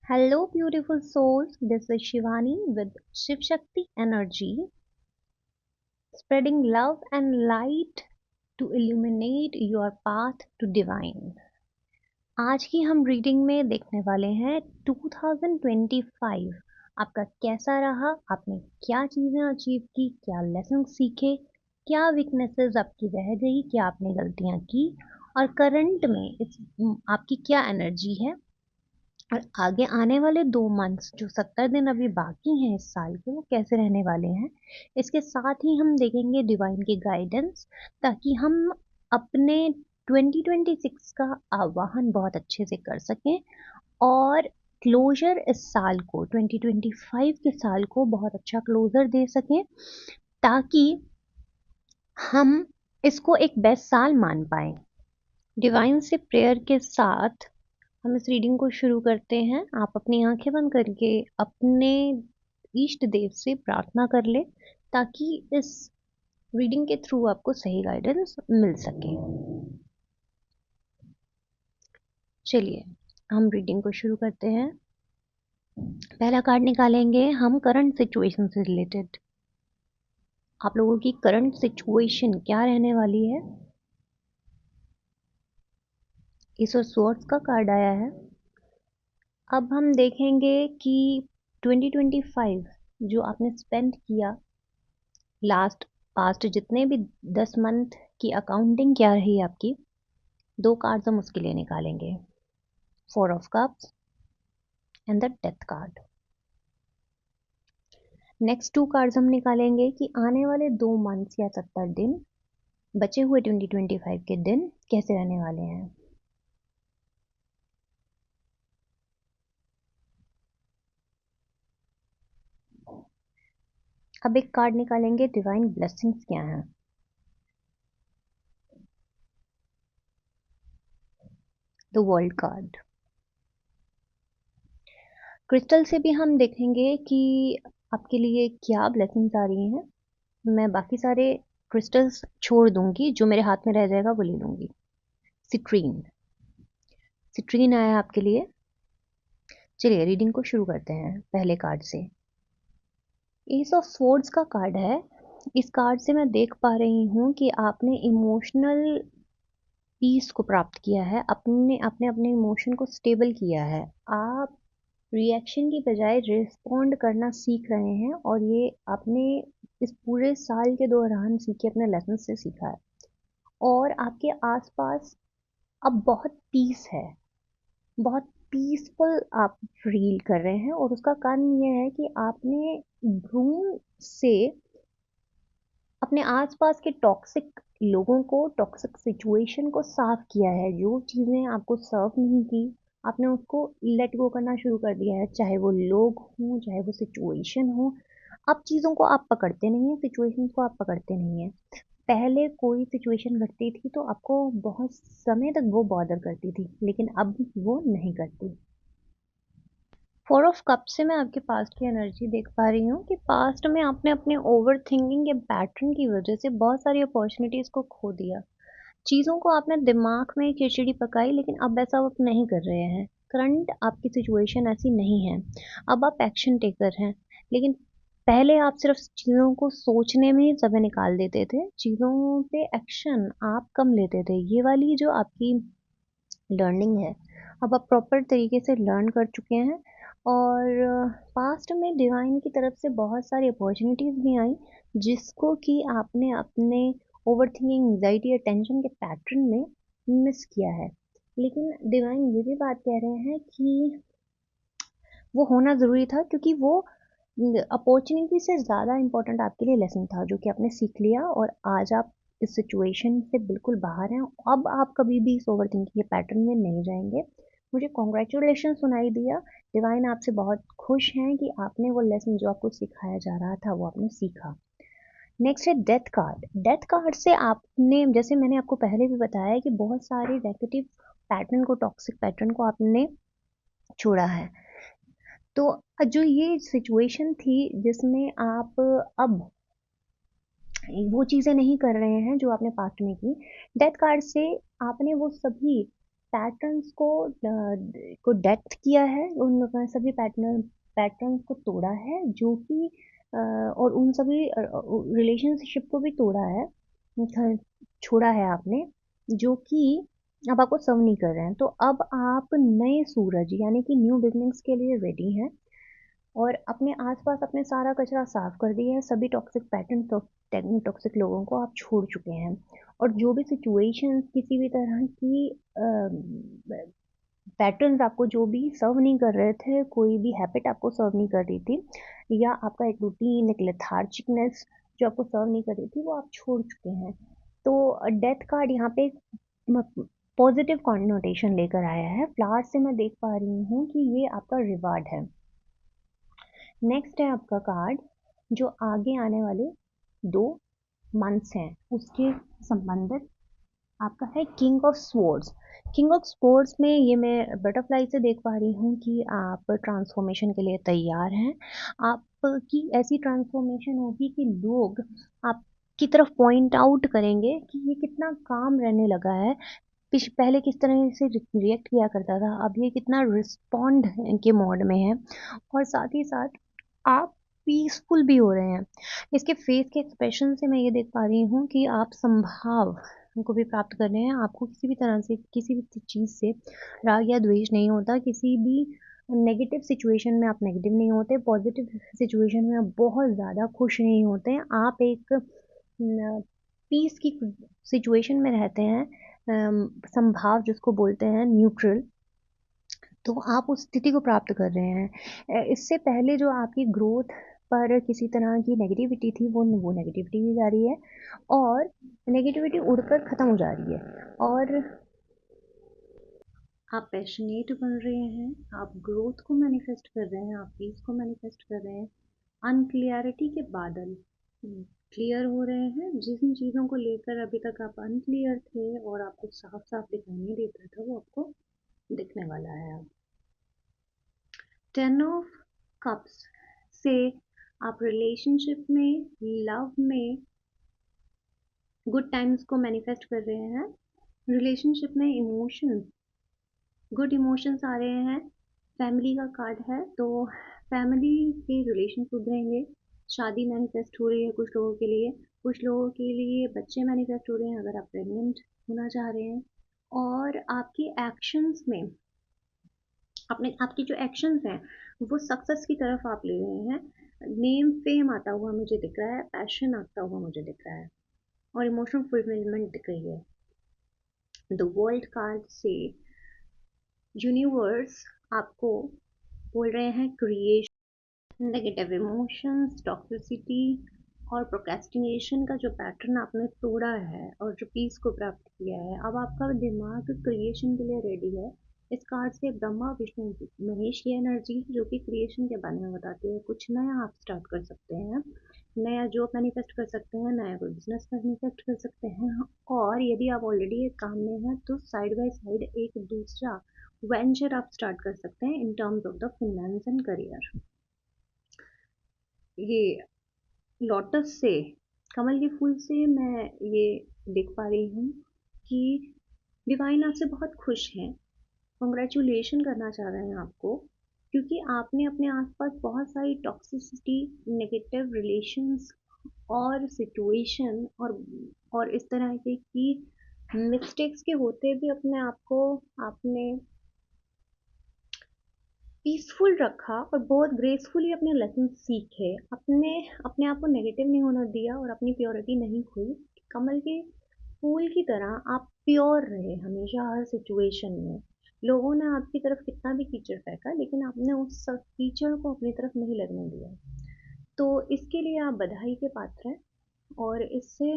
Hello, beautiful souls. This is Shivani with Shiv Shakti Energy, spreading love and light to illuminate your path to divine. आज की हम reading में देखने वाले हैं 2025 आपका कैसा रहा, आपने क्या चीज़ें अचीव की, क्या लेसन सीखे, क्या वीकनेसेस आपकी रह गई, क्या आपने गलतियां की और करंट में आपकी क्या एनर्जी है और आगे आने वाले 2 मंथ्स जो 70 दिन अभी बाकी हैं इस साल के वो कैसे रहने वाले हैं। इसके साथ ही हम देखेंगे डिवाइन की गाइडेंस ताकि हम अपने 2026 का आवाहन बहुत अच्छे से कर सकें और क्लोजर इस साल को 2025 के साल को बहुत अच्छा क्लोजर दे सकें ताकि हम इसको एक बेस्ट साल मान पाए। डिवाइन से प्रेयर के साथ हम इस रीडिंग को शुरू करते हैं। आप अपनी आंखें बंद करके अपने इष्ट देव से प्रार्थना कर ले ताकि इस रीडिंग के थ्रू आपको सही गाइडेंस मिल सके। चलिए हम रीडिंग को शुरू करते हैं। पहला कार्ड निकालेंगे हम करंट सिचुएशन से रिलेटेड। आप लोगों की करंट सिचुएशन क्या रहने वाली है। एस ऑफ स्वॉर्ड्स का कार्ड आया है। अब हम देखेंगे कि 2025 जो आपने स्पेंड किया लास्ट पास्ट जितने भी 10 मंथ की अकाउंटिंग क्या रही आपकी। 2 कार्ड्स हम उसके लिए निकालेंगे, 4 of cups and the death card. Next 2 cards हम निकालेंगे कि आने वाले 2 मंथ्स या 70 दिन बचे हुए 2025 के दिन कैसे रहने वाले हैं। अब एक कार्ड निकालेंगे डिवाइन ब्लेसिंग्स क्या हैं। The world card. क्रिस्टल से भी हम देखेंगे कि आपके लिए क्या ब्लेसिंग्स आ रही हैं। मैं बाकी सारे क्रिस्टल्स छोड़ दूंगी, जो मेरे हाथ में रह जाएगा वो ले लूंगी। सिट्रीन, सिट्रीन आया आपके लिए। चलिए रीडिंग को शुरू करते हैं पहले कार्ड से। एस ऑफ स्वॉर्ड्स का कार्ड है। इस कार्ड से मैं देख पा रही हूँ कि आपने इमोशनल पीस को प्राप्त किया है, अपने अपने अपने इमोशन को स्टेबल किया है। आप रिएक्शन की बजाय रिस्पॉन्ड करना सीख रहे हैं और ये आपने इस पूरे साल के दौरान सीखे, अपने लेसन से सीखा है। और आपके आसपास अब बहुत पीस है, बहुत पीसफुल आप फील कर रहे हैं और उसका कारण यह है कि आपने ब्रूम से अपने आसपास के टॉक्सिक लोगों को, टॉक्सिक सिचुएशन को साफ किया है। जो चीज़ें आपको सर्व नहीं की आपने उसको लेट गो करना शुरू कर दिया है, चाहे वो लोग हों चाहे वो सिचुएशन हो। अब चीज़ों को आप पकड़ते नहीं हैं, सिचुएशंस को आप पकड़ते नहीं हैं। पहले कोई सिचुएशन घटती थी तो आपको बहुत समय तक वो बॉदर करती थी, लेकिन अब वो नहीं करती। 4 ऑफ कप से मैं आपके पास्ट की एनर्जी देख पा रही हूँ कि पास्ट में आपने अपने ओवर थिंकिंग के पैटर्न की वजह से बहुत सारी अपॉर्चुनिटीज को खो दिया। चीज़ों को आपने दिमाग में खिचड़ी पकाई, लेकिन अब ऐसा आप नहीं कर रहे हैं। करंट आपकी सिचुएशन ऐसी नहीं है। अब आप एक्शन टेकर हैं, लेकिन पहले आप सिर्फ चीज़ों को सोचने में ही समय निकाल देते थे, चीज़ों पे एक्शन आप कम लेते थे। ये वाली जो आपकी लर्निंग है, अब आप प्रॉपर तरीके से लर्न कर चुके हैं। और पास्ट में डिवाइन की तरफ से बहुत सारी अपॉर्चुनिटीज़ भी आई जिसको कि आपने अपने ओवर थिंकिंग, एंग्जाइटी या टेंशन के पैटर्न में मिस किया है। लेकिन डिवाइन ये भी बात कह रहे हैं कि वो होना ज़रूरी था, क्योंकि वो अपॉर्चुनिटी से ज़्यादा इम्पोर्टेंट आपके लिए लेसन था जो कि आपने सीख लिया और आज आप इस सिचुएशन से बिल्कुल बाहर हैं। अब आप कभी भी इस ओवर थिंकिंग के पैटर्न में नहीं जाएंगे। मुझे कॉन्ग्रेचुलेशन सुनाई दिया। डिवाइन आपसे बहुत खुश हैं कि आपने वो लेसन जो आपको सिखाया जा रहा था वो आपने सीखा। नेक्स्ट है डेथ कार्ड। डेथ कार्ड से आपने, जैसे मैंने आपको पहले भी बताया, कि बहुत सारे नेगेटिव पैटर्न को, टॉक्सिक पैटर्न को आपने छोड़ा है। तो जो ये सिचुएशन थी जिसमें आप अब वो चीज़ें नहीं कर रहे हैं जो आपने पास्ट में की, डेथ कार्ड से आपने वो सभी पैटर्न्स को डेप्थ किया है, उन सभी पैटर्न्स को तोड़ा है, जो कि और उन सभी रिलेशनशिप को भी तोड़ा है, छोड़ा है आपने, जो कि अब आपको सर्व नहीं कर रहे हैं। तो अब आप नए सूरज यानी कि न्यू बिगनिंग्स के लिए रेडी हैं, और अपने आसपास अपने सारा कचरा साफ कर दिया है, सभी टॉक्सिक पैटर्न, टॉक्सिक लोगों को आप छोड़ चुके हैं। और जो भी सिचुएशंस किसी भी तरह की पैटर्न्स आपको जो भी सर्व नहीं कर रहे थे, कोई भी हैबिट आपको सर्व नहीं कर रही थी, या आपका एक रूटीन, एक लेथार्जिकनेस जो आपको सर्व नहीं कर रही थी, वो आप छोड़ चुके हैं। तो डेथ कार्ड यहाँ पे पॉजिटिव कॉन्नोटेशन लेकर आया है। फ्लावर से मैं देख पा रही हूँ कि ये आपका रिवार्ड है। नेक्स्ट है आपका कार्ड, जो आगे आने वाले 2 मंथ्स हैं उसके संबंधित आपका है king of swords. King of swords में ये मैं बटरफ्लाई से देख पा रही हूँ कि आप ट्रांसफॉर्मेशन के लिए तैयार हैं। आपकी ऐसी ट्रांसफॉर्मेशन होगी कि लोग आपकी तरफ पॉइंट आउट करेंगे कि ये कितना काम रहने लगा है, पहले किस तरह से रिएक्ट किया करता था, अब ये कितना रिस्पॉन्ड के मोड में है। और साथ ही साथ आप पीसफुल भी हो रहे हैं। इसके फेस के एक्सप्रेशन से मैं ये देख पा रही हूँ कि आप संभाव को भी प्राप्त कर रहे हैं। आपको किसी भी तरह से, किसी भी चीज़ से राग या द्वेष नहीं होता। किसी भी नेगेटिव सिचुएशन में आप नेगेटिव नहीं होते, पॉजिटिव सिचुएशन में आप बहुत ज़्यादा खुश नहीं होते। आप एक पीस की सिचुएशन में रहते हैं, संभाव जिसको बोलते हैं, न्यूट्रल। तो आप उस स्थिति को प्राप्त कर रहे हैं। इससे पहले जो आपकी ग्रोथ पर किसी तरह की नेगेटिविटी थी, वो नेगेटिविटी भी जा रही है, और नेगेटिविटी उड़कर ख़त्म हो जा रही है। और आप पैशनेट बन रहे हैं, आप ग्रोथ को मैनिफेस्ट कर रहे हैं, आप पीस को मैनिफेस्ट कर रहे हैं। अनक्लियरिटी के बादल क्लियर हो रहे हैं। जिन चीज़ों को लेकर अभी तक आप अनक्लियर थे और आपको साफ साफ दिखाई नहीं देता था, वो आपको दिखने वाला है अब। 10 ऑफ कप्स से आप रिलेशनशिप में, लव में गुड टाइम्स को मैनिफेस्ट कर रहे हैं। रिलेशनशिप में इमोशंस, गुड इमोशंस आ रहे हैं। फैमिली का कार्ड है, तो फैमिली के रिलेशन सुधरेंगे। शादी मैनिफेस्ट हो रही है कुछ लोगों के लिए, कुछ लोगों के लिए बच्चे मैनिफेस्ट हो रहे हैं अगर आप प्रेग्नेंट होना चाह रहे हैं। और आपकी एक्शंस में, आपकी जो एक्शंस हैं वो सक्सेस की तरफ आप ले रहे हैं। नेम फेम आता हुआ मुझे दिख रहा है, पैशन आता हुआ मुझे दिख रहा है, और इमोशनल फुलफिलमेंट दिख रही है। द वर्ल्ड कार्ड से यूनिवर्स आपको बोल रहे हैं क्रिएशन, नेगेटिव इमोशंस, टॉक्सिसिटी और प्रोक्रेस्टिनेशन का जो पैटर्न आपने तोड़ा है और जो पीस को प्राप्त किया है, अब आपका दिमाग क्रिएशन के लिए रेडी है। इस कार्ड से ब्रह्मा विष्णु महेश की एनर्जी, जो कि क्रिएशन के बारे में बताती है। कुछ नया आप स्टार्ट कर सकते हैं, नया जॉब मैनिफेस्ट कर सकते हैं, नया कोई बिजनेस मैनिफेस्ट कर सकते हैं। और यदि आप ऑलरेडी एक काम में हैं तो साइड बाय साइड एक दूसरा वेंचर आप स्टार्ट कर सकते हैं in terms of the finance and career. ये लोटस से, कमल के फूल से मैं ये देख पा रही हूँ कि डिवाइन आपसे बहुत खुश हैं, कॉन्ग्रेचुलेशन करना चाह रहे हैं आपको, क्योंकि आपने अपने आसपास बहुत सारी टॉक्सिसिटी, नेगेटिव रिलेशंस और सिचुएशन और इस तरह के की मिस्टेक्स के होते भी अपने आप को आपने पीसफुल रखा और बहुत ग्रेसफुली अपने लेसन सीखे। अपने अपने आप को नेगेटिव नहीं होना दिया और अपनी प्योरिटी नहीं खोई। कमल के फूल की तरह आप प्योर रहे हमेशा, हर सिचुएशन में। लोगों ने आपकी तरफ कितना भी कीचड़ फेंका, लेकिन आपने उस सब कीचड़ को अपनी तरफ नहीं लगने दिया। तो इसके लिए आप बधाई के पात्र हैं। और इससे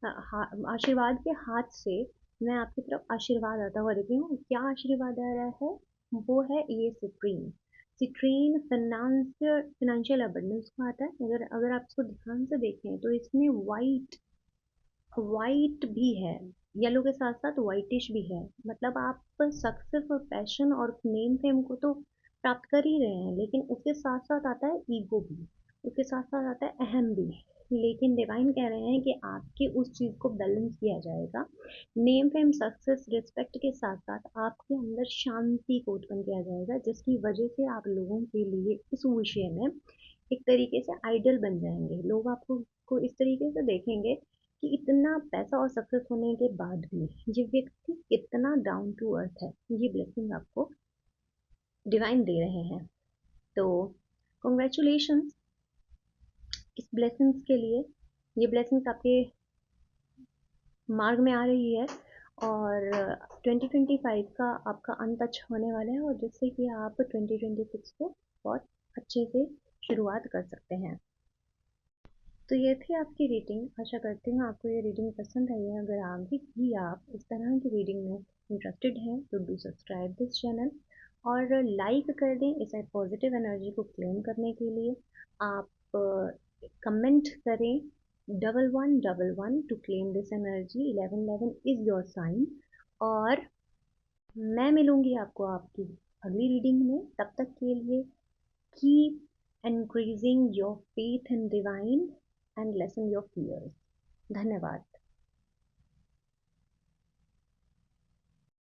आशीर्वाद के हाथ से मैं आपकी तरफ आशीर्वाद आता हुआ देख रही हूँ। क्या आशीर्वाद आ रहा है? वो है ये सिट्रीन। सिट्रीन फाइनेंशियल अबंडेंस को आता है। अगर अगर आप इसको ध्यान से देखें तो इसमें वाइट वाइट भी है, येलो के साथ साथ वाइटिश भी है। मतलब आप सक्सेस और पैशन और नेम फेम को तो प्राप्त कर ही रहे हैं, लेकिन उसके साथ साथ आता है ईगो भी। उसके साथ साथ आता है अहम भी। लेकिन डिवाइन कह रहे हैं कि आपके उस चीज़ को बैलेंस किया जाएगा। नेम फेम सक्सेस रिस्पेक्ट के साथ साथ आपके अंदर शांति को उत्पन्न किया जाएगा, जिसकी वजह से आप लोगों के लिए उस विषय में एक तरीके से आइडल बन जाएंगे। लोग आपको को इस तरीके से देखेंगे कि इतना पैसा और सक्सेस होने के बाद भी ये व्यक्ति कितना डाउन टू अर्थ है। ये ब्लेसिंग आपको डिवाइन दे रहे हैं। तो कॉन्ग्रेचुलेशन इस ब्लेसिंग्स के लिए। ये ब्लेसिंग्स आपके मार्ग में आ रही है, और 2025 का आपका अंत अच्छा होने वाला है, और जिससे कि आप 2026 को बहुत अच्छे से शुरुआत कर सकते हैं। तो ये थी आपकी रीडिंग। आशा करती हूँ आपको ये रीडिंग पसंद आई है। अगर आगे भी आप इस तरह की रीडिंग में इंटरेस्टेड हैं तो डू सब्सक्राइब दिस चैनल और लाइक कर दें इस पॉजिटिव एनर्जी को क्लेम करने के लिए। आप कमेंट करें 1111 to claim this energy. 1111 is your sign. और मैं मिलूंगी आपको आपकी अगली रीडिंग में। तब तक के लिए keep increasing your faith in divine and lessen your fears. धन्यवाद।